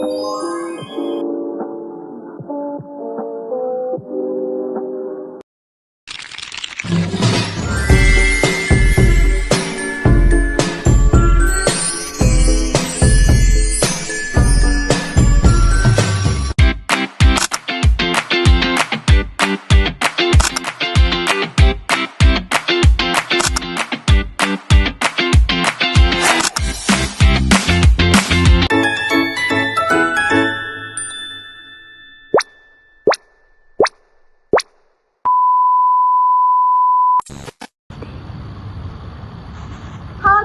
Halo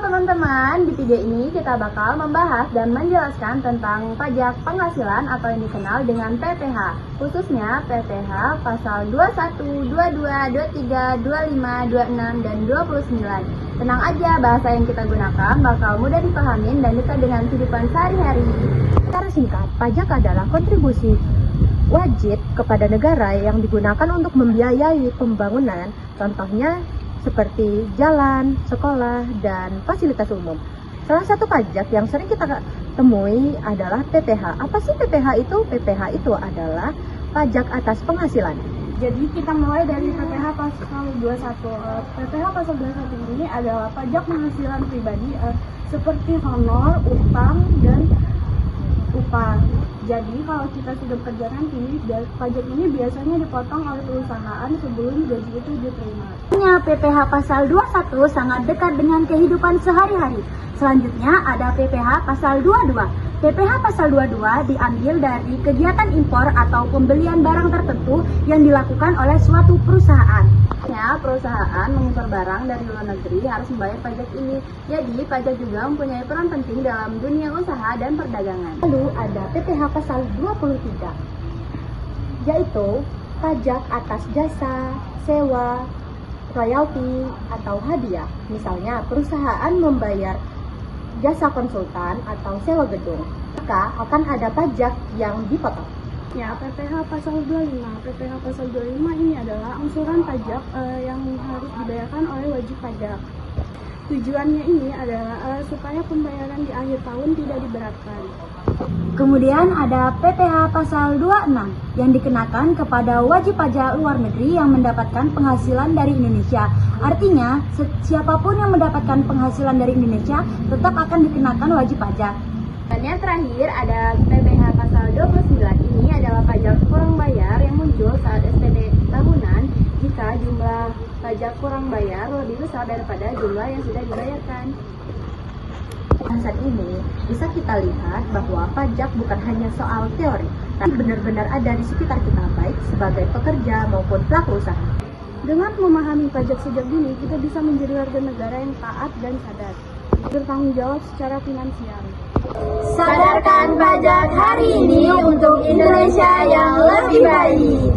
teman-teman, di video ini kita bakal membahas dan menjelaskan tentang pajak penghasilan atau yang dikenal dengan PPh, khususnya PPh pasal 21, 22, 23, 25, 26, dan 29. Tenang aja, bahasa yang kita gunakan bakal mudah dipahamin dan dekat dengan kehidupan sehari-hari. Secara singkat, pajak adalah kontribusi wajib kepada negara yang digunakan untuk membiayai pembangunan, contohnya seperti jalan, sekolah, dan fasilitas umum. Salah satu pajak yang sering kita temui adalah PPh. Apa sih PPh itu? PPh itu adalah pajak atas penghasilan. Jadi kita mulai dari PPh pasal 21. PPh pasal 21 ini adalah pajak penghasilan pribadi seperti honor, utang, dan upah. Jadi kalau kita sudah bekerja nanti, pajak ini biasanya dipotong oleh perusahaan sebelum gaji itu diterima. PPh pasal 21 sangat dekat dengan kehidupan sehari-hari. Selanjutnya ada PPh pasal 22. PPh pasal 22 diambil dari kegiatan impor atau pembelian barang tertentu yang dilakukan oleh suatu perusahaan. Perusahaan mengimpor barang dari luar negeri harus membayar pajak ini. Jadi pajak juga mempunyai peran penting dalam dunia usaha dan perdagangan. Lalu ada PPh pasal 23, yaitu pajak atas jasa, sewa, royalti, atau hadiah. Misalnya perusahaan membayar jasa konsultan atau sewa gedung, maka akan ada pajak yang dipotong. PPh pasal 25. PPh pasal 25 ini adalah angsuran pajak yang harus dibayarkan oleh wajib pajak. Tujuannya ini adalah supaya pembayaran di akhir tahun tidak diberatkan. Kemudian ada PPh pasal 26 yang dikenakan kepada wajib pajak luar negeri yang mendapatkan penghasilan dari Indonesia. Artinya, siapapun yang mendapatkan penghasilan dari Indonesia tetap akan dikenakan wajib pajak. Dan yang terakhir ada PPh pasal 29. Ini adalah pajak kurang bayar yang muncul saat SPT tahunan jika jumlah pajak kurang bayar lebih besar daripada jumlah yang sudah dibayarkan. Saat ini bisa kita lihat bahwa pajak bukan hanya soal teori, tapi benar-benar ada di sekitar kita, baik sebagai pekerja maupun pelaku usaha. Dengan memahami pajak sejak dini, kita bisa menjadi warga negara yang taat dan sadar, bertanggung jawab secara finansial. Sadarkan pajak hari ini untuk Indonesia yang lebih baik.